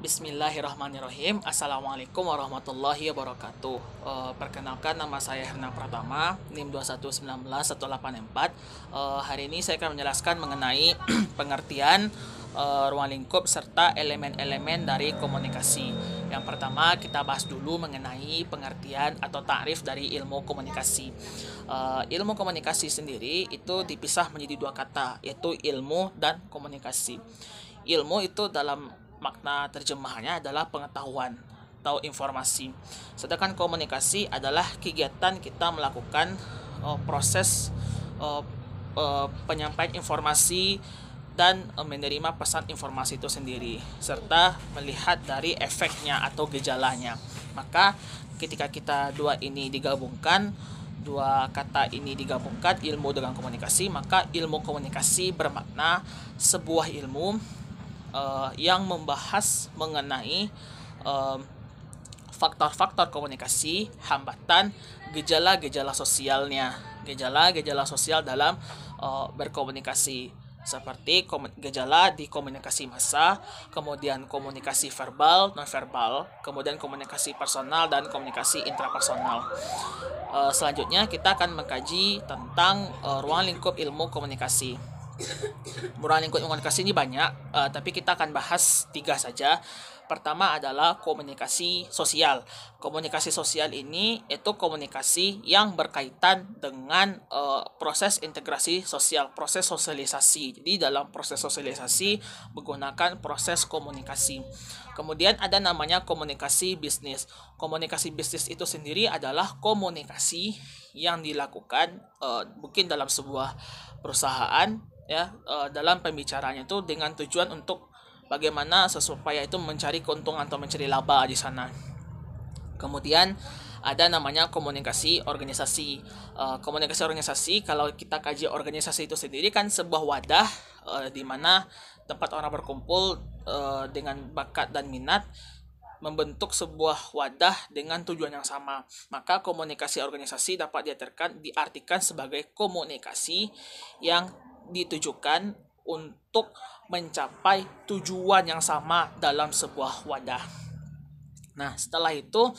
Bismillahirrahmanirrahim. Assalamualaikum warahmatullahi wabarakatuh. Perkenalkan, nama saya Herna Pratama, NIM 2119184. Hari ini saya akan menjelaskan mengenai pengertian ruang lingkup serta elemen-elemen dari komunikasi. Yang pertama, kita bahas dulu mengenai pengertian atau takrif dari ilmu komunikasi. Ilmu komunikasi sendiri itu dipisah menjadi dua kata, yaitu ilmu dan komunikasi. Ilmu itu dalam makna terjemahannya adalah pengetahuan atau informasi. Sedangkan komunikasi adalah kegiatan kita melakukan proses penyampaian informasi dan menerima pesan informasi itu sendiri, serta melihat dari efeknya atau gejalanya. Maka ketika dua kata ini digabungkan, ilmu dengan komunikasi, maka ilmu komunikasi bermakna sebuah ilmu yang membahas mengenai faktor-faktor komunikasi, hambatan, gejala-gejala sosialnya, gejala-gejala sosial dalam berkomunikasi, seperti gejala di komunikasi massa, kemudian komunikasi verbal, non-verbal, kemudian komunikasi personal dan komunikasi intrapersonal. Selanjutnya kita akan mengkaji tentang ruang lingkup ilmu komunikasi. Ruang lingkup komunikasi ini banyak, tapi kita akan bahas 3 saja. Pertama adalah komunikasi sosial. Komunikasi sosial ini itu komunikasi yang berkaitan dengan proses integrasi sosial, proses sosialisasi. Jadi dalam proses sosialisasi menggunakan proses komunikasi. Kemudian ada namanya komunikasi bisnis. Komunikasi bisnis itu sendiri adalah komunikasi yang dilakukan mungkin dalam sebuah perusahaan, ya, dalam pembicaraannya itu dengan tujuan untuk bagaimana supaya itu mencari keuntungan atau mencari laba di sana. Kemudian ada namanya komunikasi organisasi. Komunikasi organisasi, kalau kita kaji organisasi itu sendiri kan sebuah wadah di mana tempat orang berkumpul dengan bakat dan minat membentuk sebuah wadah dengan tujuan yang sama. Maka komunikasi organisasi dapat diartikan sebagai komunikasi yang ditujukan untuk mencapai tujuan yang sama dalam sebuah wadah. Nah, setelah itu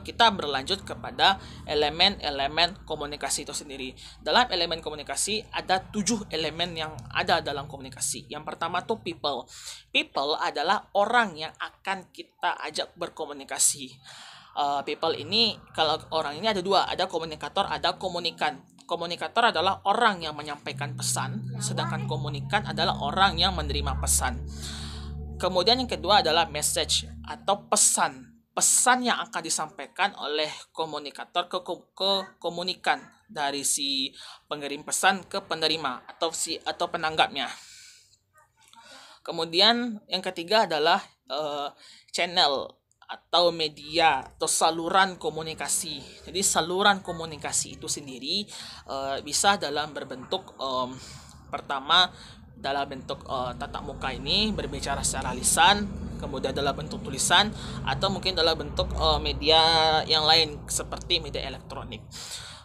kita berlanjut kepada elemen-elemen komunikasi itu sendiri. Dalam elemen komunikasi ada 7 elemen yang ada dalam komunikasi. Yang pertama tuh people. People adalah orang yang akan kita ajak berkomunikasi. People ini, kalau orang ini ada 2, ada komunikator, ada komunikan. Komunikator adalah orang yang menyampaikan pesan, sedangkan komunikan adalah orang yang menerima pesan. Kemudian yang kedua adalah message atau pesan. Pesan yang akan disampaikan oleh komunikator ke komunikan, dari si pengirim pesan ke penerima atau penanggapnya. Kemudian yang ketiga adalah channel atau media atau saluran komunikasi. Jadi saluran komunikasi itu sendiri bisa dalam berbentuk pertama dalam bentuk tatap muka, ini berbicara secara lisan, kemudian dalam bentuk tulisan, atau mungkin dalam bentuk media yang lain seperti media elektronik.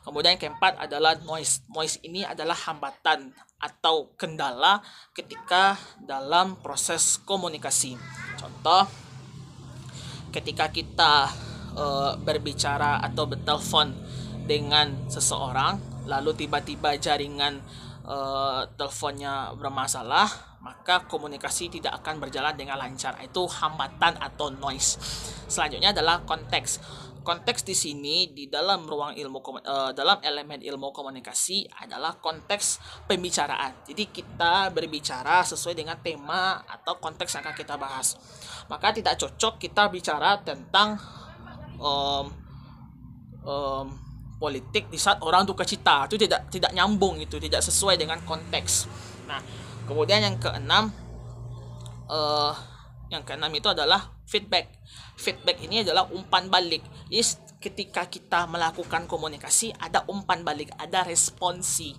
Kemudian yang keempat adalah noise. Noise ini adalah hambatan atau kendala ketika dalam proses komunikasi. Contoh, ketika kita berbicara atau bertelepon dengan seseorang, lalu tiba-tiba jaringan teleponnya bermasalah, maka komunikasi tidak akan berjalan dengan lancar. Itu hambatan atau noise. Selanjutnya adalah konteks. Konteks di sini di dalam dalam elemen ilmu komunikasi adalah konteks pembicaraan. Jadi kita berbicara sesuai dengan tema atau konteks yang akan kita bahas. Maka tidak cocok kita bicara tentang politik di saat orang duka cita. Itu tidak nyambung, itu tidak sesuai dengan konteks. Nah, kemudian yang keenam itu adalah feedback. Feedback ini adalah umpan balik. Jadi ketika kita melakukan komunikasi ada umpan balik, ada responsi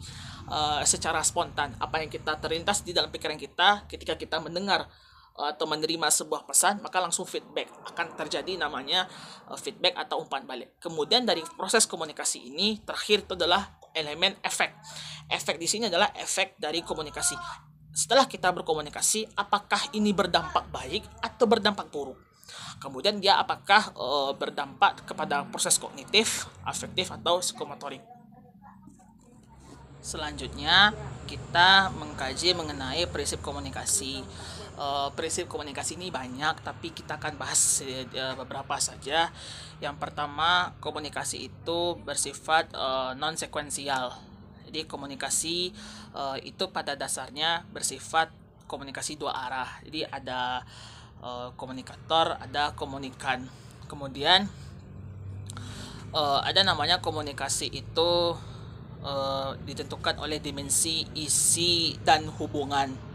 secara spontan. Apa yang kita terlintas di dalam pikiran kita ketika kita mendengar atau menerima sebuah pesan, maka langsung feedback akan terjadi, namanya feedback atau umpan balik. Kemudian dari proses komunikasi ini terakhir itu adalah elemen efek. Efek di sini adalah efek dari komunikasi. setelah kita berkomunikasi, apakah ini berdampak baik atau berdampak buruk. Kemudian dia apakah berdampak kepada proses kognitif, afektif, atau psikomotorik. Selanjutnya kita mengkaji mengenai prinsip komunikasi. Prinsip komunikasi ini banyak, tapi kita akan bahas beberapa saja. Yang pertama, komunikasi itu bersifat non sekuensial. Jadi komunikasi itu pada dasarnya bersifat komunikasi dua arah. Jadi ada komunikator, ada komunikan. Kemudian ada namanya komunikasi itu ditentukan oleh dimensi isi dan hubungan.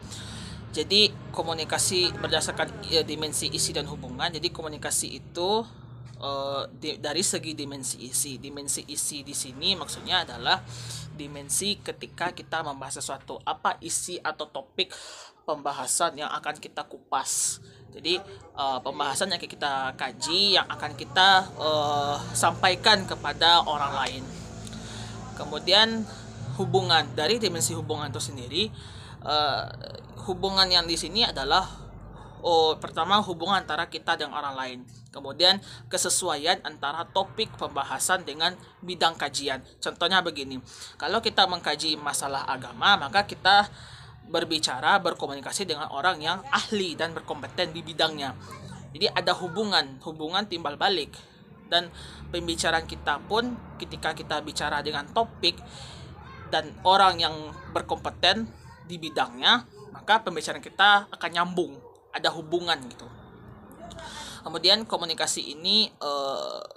Jadi komunikasi berdasarkan dimensi isi dan hubungan. Jadi komunikasi itu dari segi dimensi isi. Dimensi isi di sini maksudnya adalah dimensi ketika kita membahas sesuatu, apa isi atau topik pembahasan yang akan kita kupas. Jadi pembahasan yang kita kaji, yang akan kita sampaikan kepada orang lain. Kemudian hubungan, dari dimensi hubungan itu sendiri, hubungan yang di sini adalah pertama hubungan antara kita dengan orang lain. Kemudian kesesuaian antara topik pembahasan dengan bidang kajian. Contohnya begini, kalau kita mengkaji masalah agama, maka kita berkomunikasi dengan orang yang ahli dan berkompeten di bidangnya. Jadi ada hubungan timbal balik. Dan pembicaraan kita pun ketika kita bicara dengan topik dan orang yang berkompeten di bidangnya, maka pembicaraan kita akan nyambung, ada hubungan gitu. Kemudian komunikasi ini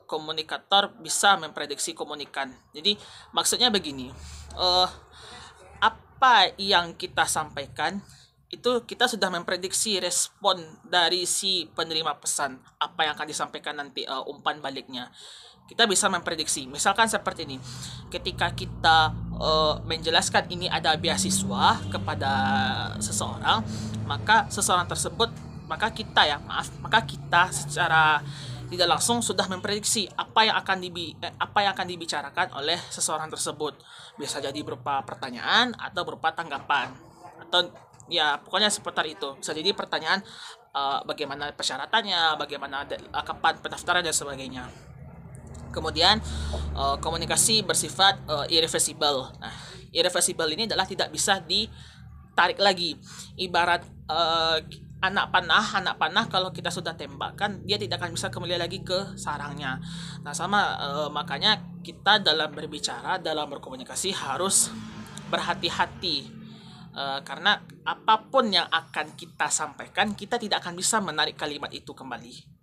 komunikator bisa memprediksi komunikan. Jadi maksudnya begini, apa yang kita sampaikan itu kita sudah memprediksi respon dari si penerima pesan, apa yang akan disampaikan nanti, umpan baliknya. Kita bisa memprediksi. Misalkan seperti ini, ketika kita menjelaskan ini ada beasiswa kepada seseorang, maka seseorang tersebut, maka kita secara tidak langsung sudah memprediksi apa yang akan dibicarakan oleh seseorang tersebut. Bisa jadi berupa pertanyaan atau berupa tanggapan, atau ya pokoknya seputar itu. Bisa jadi pertanyaan bagaimana persyaratannya, bagaimana kapan pendaftaran dan sebagainya. Kemudian komunikasi bersifat irreversible. Nah, irreversible ini adalah tidak bisa ditarik lagi. Ibarat anak panah kalau kita sudah tembakkan, dia tidak akan bisa kembali lagi ke sarangnya. Nah, sama makanya kita dalam berbicara, dalam berkomunikasi harus berhati-hati. Karena apapun yang akan kita sampaikan, kita tidak akan bisa menarik kalimat itu kembali.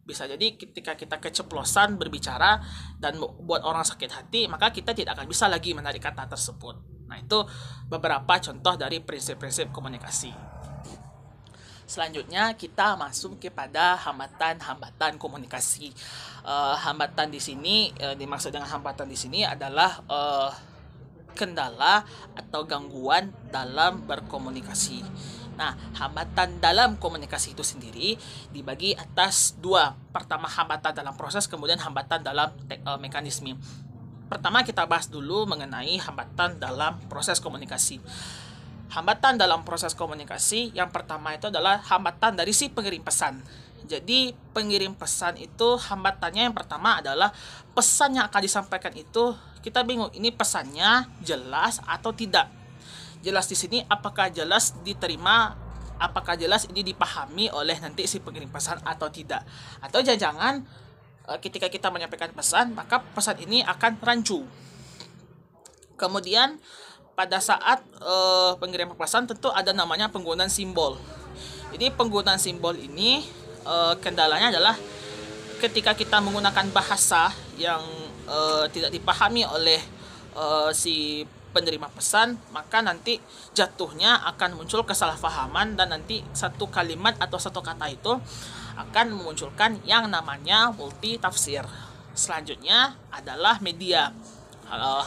Bisa jadi ketika kita keceplosan berbicara dan buat orang sakit hati, maka kita tidak akan bisa lagi menarik kata tersebut. Nah, itu beberapa contoh dari prinsip-prinsip komunikasi. Selanjutnya kita masuk kepada hambatan-hambatan komunikasi. Hambatan di sini, dimaksud dengan hambatan di sini adalah kendala atau gangguan dalam berkomunikasi. Nah, hambatan dalam komunikasi itu sendiri dibagi atas dua. Pertama, hambatan dalam proses, kemudian hambatan dalam mekanisme. Pertama, kita bahas dulu mengenai hambatan dalam proses komunikasi. Hambatan dalam proses komunikasi yang pertama itu adalah hambatan dari si pengirim pesan. Jadi pengirim pesan itu hambatannya yang pertama adalah pesan yang akan disampaikan itu kita bingung, ini pesannya jelas atau tidak. Jelas di sini apakah jelas diterima, apakah jelas ini dipahami oleh nanti si pengirim pesan atau tidak. Atau jangan-jangan ketika kita menyampaikan pesan, maka pesan ini akan rancu. Kemudian pada saat pengiriman pesan tentu ada namanya penggunaan simbol. Jadi penggunaan simbol ini kendalanya adalah ketika kita menggunakan bahasa yang tidak dipahami oleh si penerima pesan, maka nanti jatuhnya akan muncul kesalahpahaman dan nanti satu kalimat atau satu kata itu akan memunculkan yang namanya multi tafsir. Selanjutnya adalah media,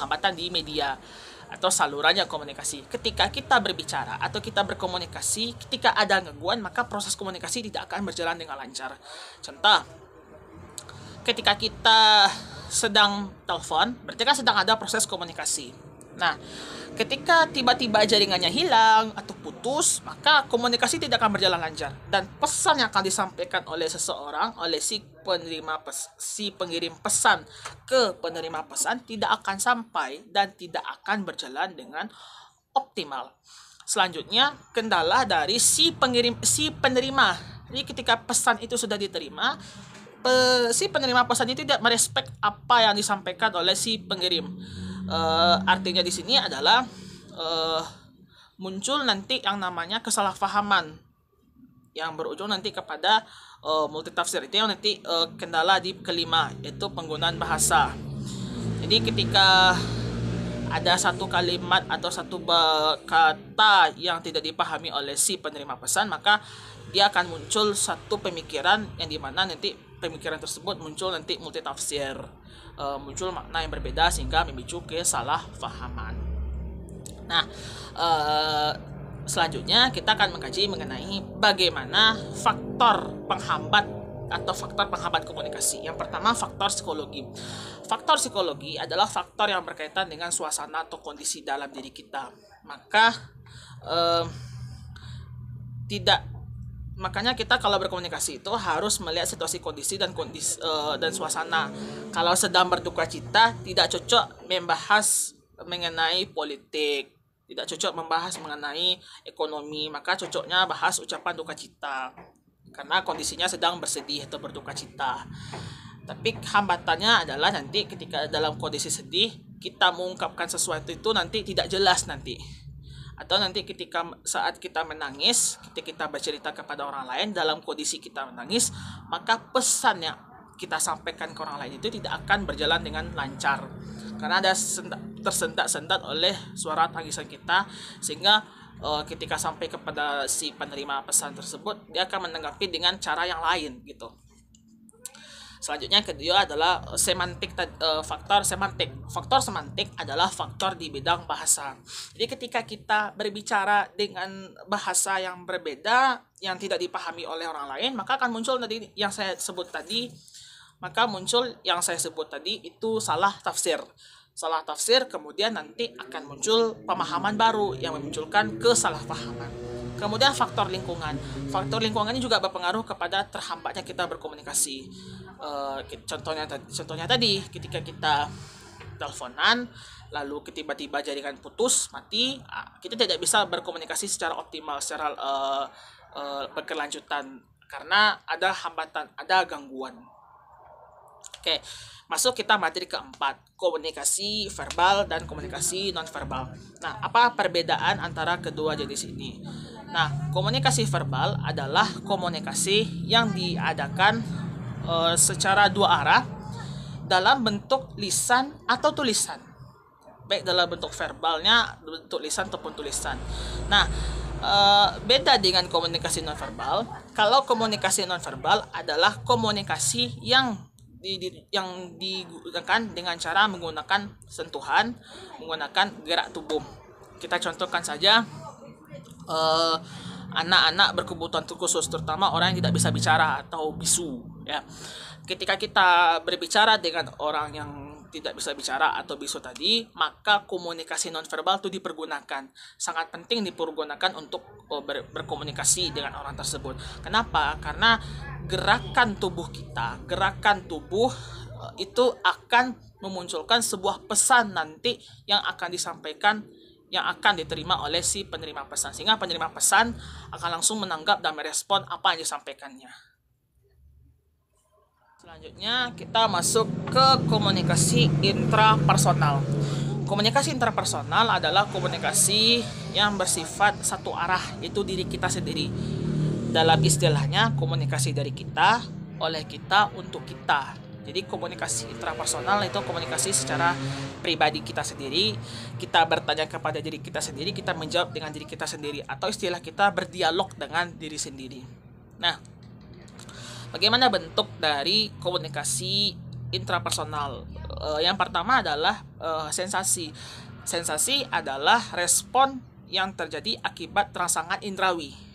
hambatan di media atau salurannya komunikasi. Ketika kita berbicara atau kita berkomunikasi, ketika ada gangguan, maka proses komunikasi tidak akan berjalan dengan lancar. Contoh, ketika kita sedang telepon, berarti kan sedang ada proses komunikasi. Nah, ketika tiba-tiba jaringannya hilang atau putus, maka komunikasi tidak akan berjalan lancar dan pesan yang akan disampaikan oleh seseorang, oleh si pengirim pesan ke penerima pesan tidak akan sampai dan tidak akan berjalan dengan optimal. Selanjutnya, kendala dari si penerima. Jadi ketika pesan itu sudah diterima, si penerima pesan itu tidak merespek apa yang disampaikan oleh si pengirim. Artinya di sini adalah muncul nanti yang namanya kesalahpahaman yang berujung nanti kepada multitafsir. Itu yang nanti kendala di kelima, yaitu penggunaan bahasa. Jadi ketika ada satu kalimat atau satu kata yang tidak dipahami oleh si penerima pesan, maka dia akan muncul satu pemikiran yang dimana nanti pemikiran tersebut muncul nanti multitafsir, muncul makna yang berbeda sehingga memicu kesalahpahaman. Nah, selanjutnya kita akan mengkaji mengenai bagaimana faktor penghambat atau faktor penghambat komunikasi. Yang pertama, faktor psikologi. Faktor psikologi adalah faktor yang berkaitan dengan suasana atau kondisi dalam diri kita. Makanya kita kalau berkomunikasi itu harus melihat situasi kondisi dan suasana. Kalau sedang berduka cita, tidak cocok membahas mengenai politik, tidak cocok membahas mengenai ekonomi, maka cocoknya bahas ucapan duka cita karena kondisinya sedang bersedih atau berduka cita. Tapi hambatannya adalah nanti ketika dalam kondisi sedih kita mengungkapkan sesuatu itu nanti tidak jelas nanti. Atau nanti saat kita menangis, ketika kita bercerita kepada orang lain dalam kondisi kita menangis, maka pesan yang kita sampaikan ke orang lain itu tidak akan berjalan dengan lancar karena ada tersendat-sendat oleh suara tangisan kita, sehingga ketika sampai kepada si penerima pesan tersebut, dia akan menanggapi dengan cara yang lain gitu. Selanjutnya kedua adalah faktor semantik. Faktor semantik adalah faktor di bidang bahasa. Jadi ketika kita berbicara dengan bahasa yang berbeda yang tidak dipahami oleh orang lain, maka akan muncul tadi yang saya sebut tadi. Itu salah tafsir. Salah tafsir, kemudian nanti akan muncul pemahaman baru yang memunculkan kesalahpahaman. Kemudian faktor lingkungan. Faktor lingkungan ini juga berpengaruh kepada terhambatnya kita berkomunikasi. Contohnya tadi ketika kita teleponan lalu tiba-tiba jaringan putus mati, kita tidak bisa berkomunikasi secara optimal, secara berkelanjutan karena ada hambatan, ada gangguan. Oke, masuk kita materi keempat, komunikasi verbal dan komunikasi nonverbal. Nah, apa perbedaan antara kedua jenis ini? Nah, komunikasi verbal adalah komunikasi yang diadakan secara dua arah dalam bentuk lisan atau tulisan, baik dalam bentuk verbalnya, bentuk lisan ataupun tulisan. Nah, beda dengan komunikasi nonverbal. Kalau komunikasi nonverbal adalah komunikasi yang digunakan dengan cara menggunakan sentuhan, menggunakan gerak tubuh. Kita contohkan saja anak-anak berkebutuhan khusus, terutama orang yang tidak bisa bicara atau bisu ya. Ketika kita berbicara dengan orang yang tidak bisa bicara atau bisu tadi, maka komunikasi nonverbal itu dipergunakan. Sangat penting dipergunakan untuk berkomunikasi dengan orang tersebut. Kenapa? Karena gerakan tubuh itu akan memunculkan sebuah pesan nanti yang akan disampaikan, yang akan diterima oleh si penerima pesan, sehingga penerima pesan akan langsung menanggap dan merespon apa yang disampaikannya. Selanjutnya kita masuk ke komunikasi intrapersonal. Komunikasi intrapersonal adalah komunikasi yang bersifat satu arah, yaitu diri kita sendiri. Dalam istilahnya komunikasi dari kita, oleh kita, untuk kita. Jadi komunikasi intrapersonal itu komunikasi secara pribadi kita sendiri. Kita bertanya kepada diri kita sendiri, kita menjawab dengan diri kita sendiri, atau istilah kita berdialog dengan diri sendiri. Nah, bagaimana bentuk dari komunikasi intrapersonal? Yang pertama adalah sensasi. Sensasi adalah respon yang terjadi akibat rangsangan indrawi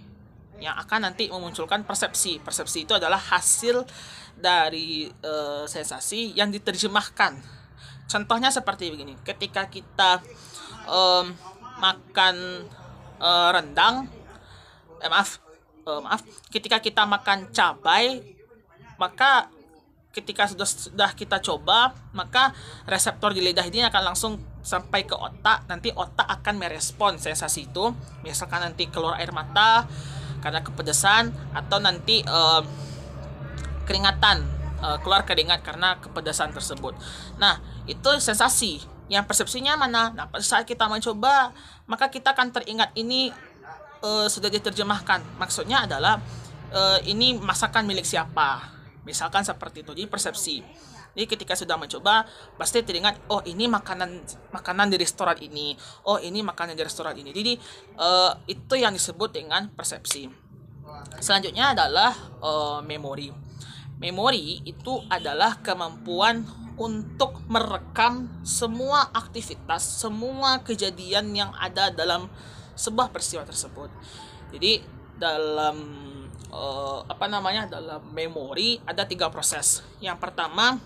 yang akan nanti memunculkan persepsi. Persepsi itu adalah hasil dari sensasi yang diterjemahkan. Contohnya seperti begini, ketika kita makan rendang, ketika kita makan cabai, maka ketika sudah kita coba, maka reseptor di lidah ini akan langsung sampai ke otak. Nanti otak akan merespon sensasi itu, misalkan nanti keluar air mata karena kepedesan, atau nanti keringatan, keluar keringat karena kepedesan tersebut. Nah, itu sensasi. Yang persepsinya mana? Nah, pada saat kita mencoba, maka kita akan teringat ini sudah diterjemahkan. Maksudnya adalah ini masakan milik siapa. Misalkan seperti itu, jadi persepsi. Jadi ketika sudah mencoba, pasti teringat, oh ini makanan di restoran ini, oh ini makanan di restoran ini. Jadi itu yang disebut dengan persepsi. Selanjutnya adalah memori. Memori itu adalah kemampuan untuk merekam semua aktivitas, semua kejadian yang ada dalam sebuah peristiwa tersebut. Jadi dalam dalam memori ada 3 proses. Yang pertama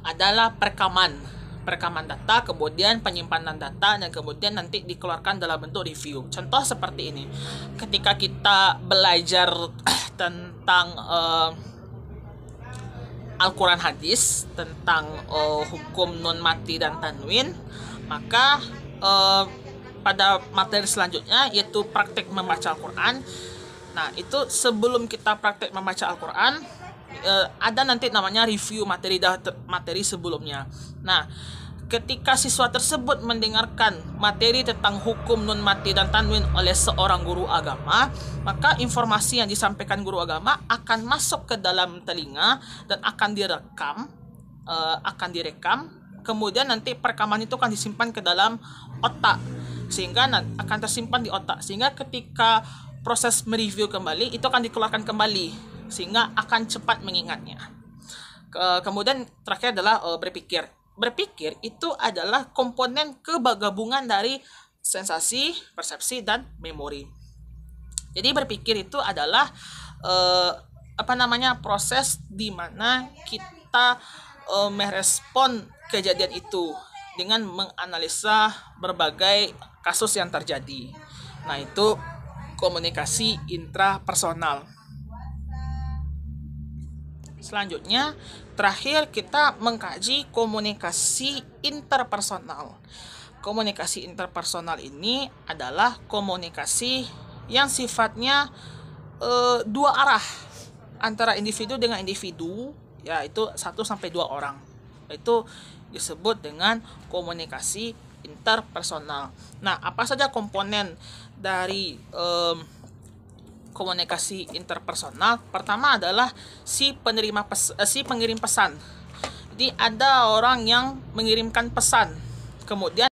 adalah perekaman data, kemudian penyimpanan data, dan kemudian nanti dikeluarkan dalam bentuk review. Contoh seperti ini, ketika kita belajar tentang Al-Quran hadis, tentang hukum nun mati dan tanwin, maka pada materi selanjutnya yaitu praktek membaca Al-Quran. Nah, itu sebelum kita praktek membaca Al-Quran, ada nanti namanya review materi sebelumnya. Nah, ketika siswa tersebut mendengarkan materi tentang hukum nun mati dan tanwin oleh seorang guru agama, maka informasi yang disampaikan guru agama akan masuk ke dalam telinga dan akan direkam, kemudian nanti perekaman itu akan disimpan ke dalam otak, sehingga akan tersimpan di otak, sehingga ketika proses mereview kembali itu akan dikeluarkan kembali, sehingga akan cepat mengingatnya. Kemudian terakhir adalah berpikir. Berpikir itu adalah komponen kegabungan dari sensasi, persepsi, dan memori. Jadi berpikir itu adalah proses di mana kita merespon kejadian itu dengan menganalisa berbagai kasus yang terjadi. Nah, itu komunikasi intrapersonal. Selanjutnya, terakhir kita mengkaji komunikasi interpersonal. Komunikasi interpersonal ini adalah komunikasi yang sifatnya 2 arah antara individu dengan individu, yaitu 1-2 orang. Itu disebut dengan komunikasi interpersonal. Nah, apa saja komponen dari komunikasi interpersonal? Pertama adalah si pengirim pesan. Jadi ada orang yang mengirimkan pesan, kemudian